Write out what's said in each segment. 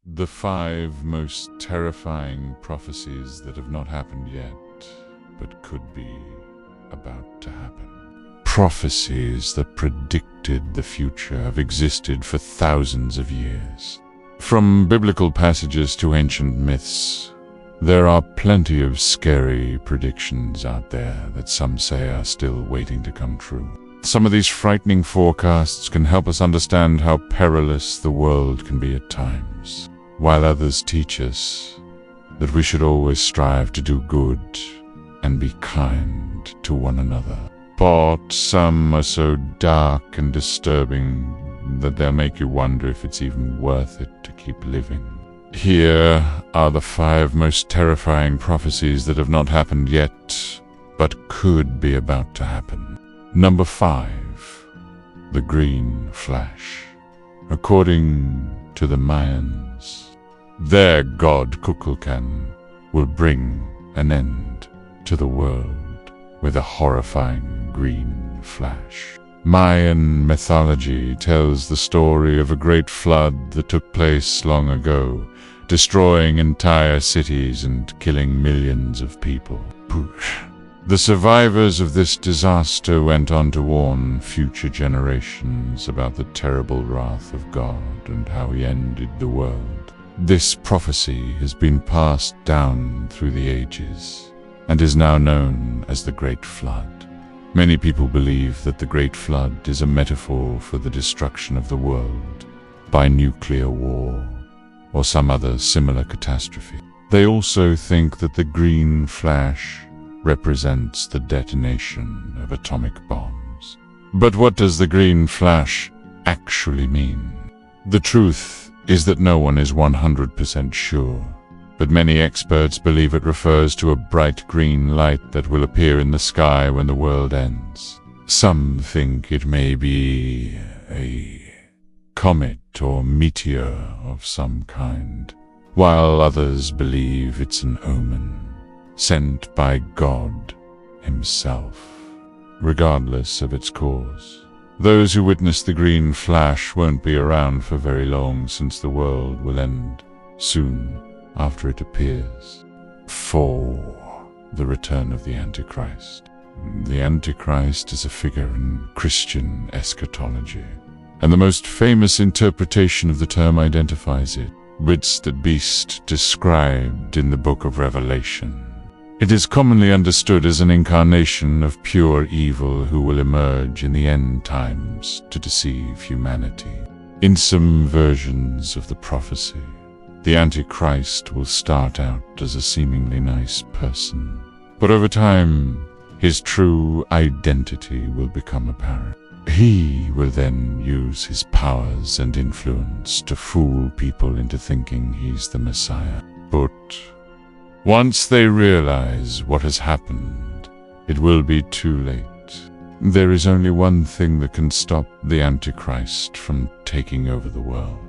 The 5 most terrifying prophecies that have not happened yet, but could be about to happen. Prophecies that predicted the future have existed for thousands of years. From biblical passages to ancient myths, there are plenty of scary predictions out there that some say are still waiting to come true. Some of these frightening forecasts can help us understand how perilous the world can be at times, while others teach us that we should always strive to do good and be kind to one another. But some are so dark and disturbing that they'll make you wonder if it's even worth it to keep living. Here are the 5 most terrifying prophecies that have not happened yet, but could be about to happen. Number 5. The Green Flash. According to the Mayans, their god Kukulkan will bring an end to the world with a horrifying green flash. Mayan mythology tells the story of a great flood that took place long ago, destroying entire cities and killing millions of people. The survivors of this disaster went on to warn future generations about the terrible wrath of God and how he ended the world. This prophecy has been passed down through the ages and is now known as the Great Flood. Many people believe that the Great Flood is a metaphor for the destruction of the world by nuclear war or some other similar catastrophe. They also think that the green flash represents the detonation of atomic bombs. But what does the green flash actually mean? The truth is that no one is 100% sure, but many experts believe it refers to a bright green light that will appear in the sky when the world ends. Some think it may be a comet or meteor of some kind, while others believe it's an omen sent by God himself. Regardless of its cause, those who witness the green flash won't be around for very long, since the world will end soon after it appears. 4. The return of the Antichrist. The Antichrist is a figure in Christian eschatology, and the most famous interpretation of the term identifies it. It's the beast described in the book of Revelation. It is commonly understood as an incarnation of pure evil who will emerge in the end times to deceive humanity. In some versions of the prophecy, the Antichrist will start out as a seemingly nice person, but over time, his true identity will become apparent. He will then use his powers and influence to fool people into thinking he's the Messiah. But once they realize what has happened, it will be too late. There is only one thing that can stop the Antichrist from taking over the world: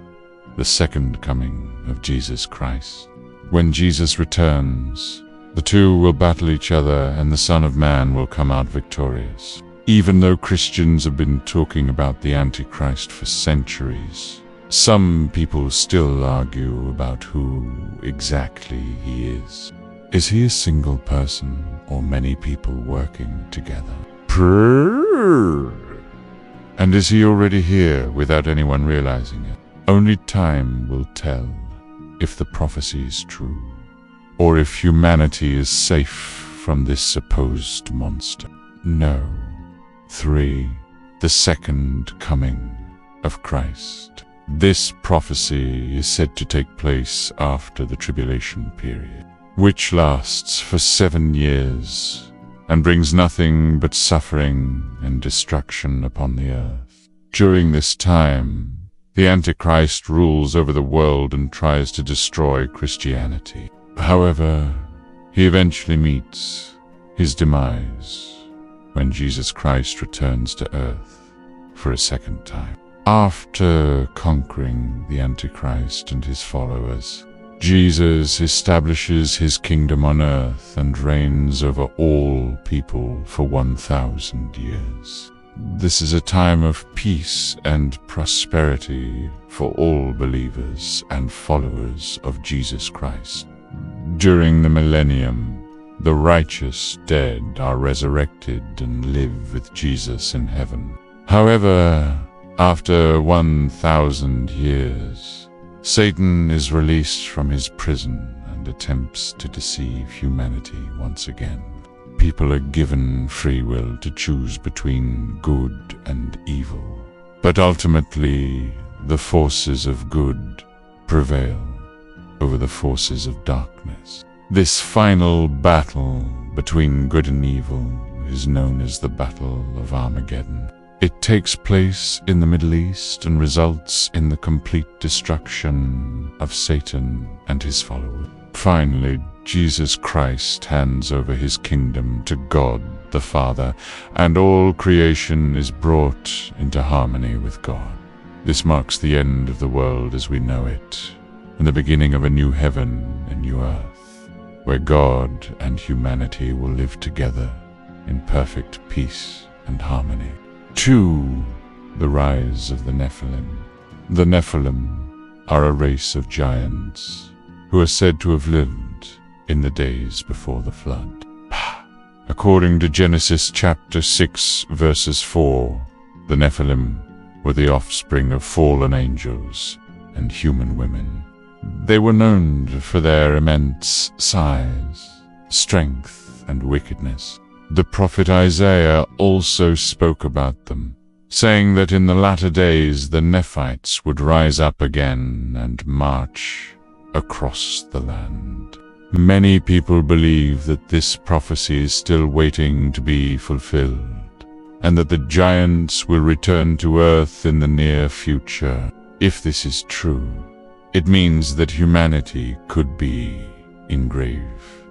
the second coming of Jesus Christ. When Jesus returns, the two will battle each other and the Son of Man will come out victorious. Even though Christians have been talking about the Antichrist for centuries, some people still argue about who exactly he is. Is he a single person or many people working together? And is he already here without anyone realizing it? Only time will tell if the prophecy is true, or if humanity is safe from this supposed monster. No. 3. The second coming of Christ. This prophecy is said to take place after the tribulation period, which lasts for 7 years and brings nothing but suffering and destruction upon the earth. During this time, the Antichrist rules over the world and tries to destroy Christianity. However, he eventually meets his demise when Jesus Christ returns to earth for a second time. After conquering the Antichrist and his followers, Jesus establishes his kingdom on earth and reigns over all people for 1,000 years. This is a time of peace and prosperity for all believers and followers of Jesus Christ. During the millennium, the righteous dead are resurrected and live with Jesus in heaven. However, after 1,000 years, Satan is released from his prison and attempts to deceive humanity once again. People are given free will to choose between good and evil, but ultimately the forces of good prevail over the forces of darkness. This final battle between good and evil is known as the Battle of Armageddon. It takes place in the Middle East and results in the complete destruction of Satan and his followers. Finally, Jesus Christ hands over his kingdom to God the Father, and all creation is brought into harmony with God. This marks the end of the world as we know it, and the beginning of a new heaven and new earth, where God and humanity will live together in perfect peace and harmony. 2. The rise of the Nephilim. The Nephilim are a race of giants who are said to have lived in the days before the flood. According to Genesis chapter 6, verses 4, the Nephilim were the offspring of fallen angels and human women. They were known for their immense size, strength, and wickedness. The prophet Isaiah also spoke about them, saying that in the latter days the Nephites would rise up again and march across the land. Many people believe that this prophecy is still waiting to be fulfilled, and that the giants will return to Earth in the near future. If this is true, it means that humanity could be in grave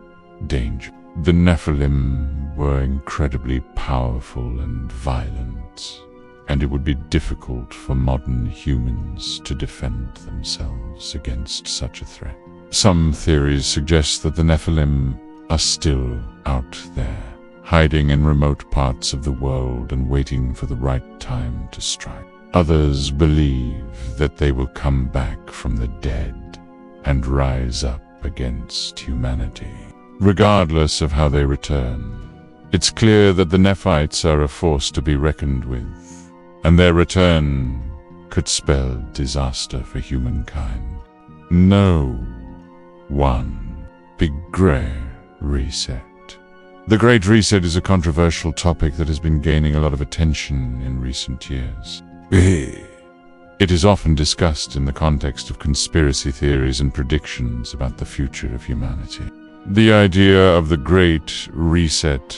danger. The Nephilim were incredibly powerful and violent, and it would be difficult for modern humans to defend themselves against such a threat. Some theories suggest that the Nephilim are still out there, hiding in remote parts of the world and waiting for the right time to strike. Others believe that they will come back from the dead and rise up against humanity. Regardless of how they return, it's clear that the Nephites are a force to be reckoned with, and their return could spell disaster for humankind. No. 1. Big Great Reset. The Great Reset is a controversial topic that has been gaining a lot of attention in recent years. It is often discussed in the context of conspiracy theories and predictions about the future of humanity. The idea of the Great Reset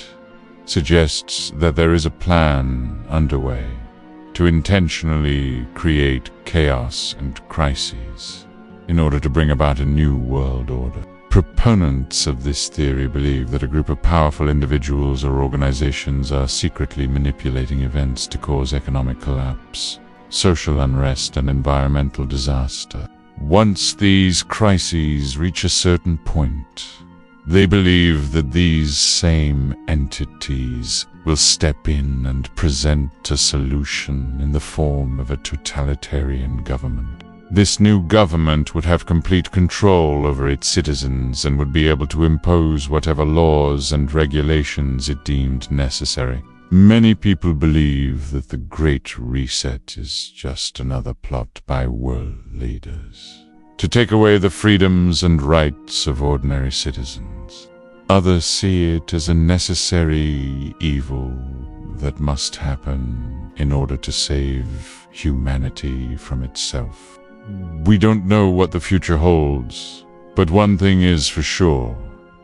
suggests that there is a plan underway to intentionally create chaos and crises in order to bring about a new world order. Proponents of this theory believe that a group of powerful individuals or organizations are secretly manipulating events to cause economic collapse, social unrest, and environmental disaster. Once these crises reach a certain point, they believe that these same entities will step in and present a solution in the form of a totalitarian government. This new government would have complete control over its citizens and would be able to impose whatever laws and regulations it deemed necessary. Many people believe that the Great Reset is just another plot by world leaders to take away the freedoms and rights of ordinary citizens. Others see it as a necessary evil that must happen in order to save humanity from itself. We don't know what the future holds, but one thing is for sure: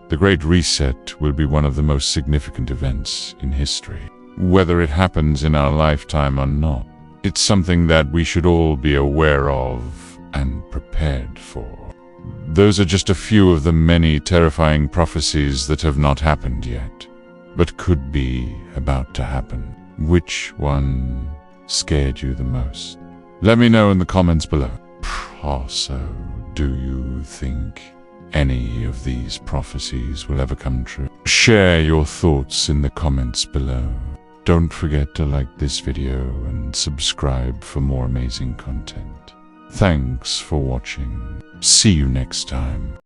the Great Reset will be one of the most significant events in history. Whether it happens in our lifetime or not, it's something that we should all be aware of and prepared for. Those are just a few of the many terrifying prophecies that have not happened yet, but could be about to happen. Which one scared you the most? Let me know in the comments below. Also, do you think any of these prophecies will ever come true? Share your thoughts in the comments below. Don't forget to like this video and subscribe for more amazing content. Thanks for watching. See you next time.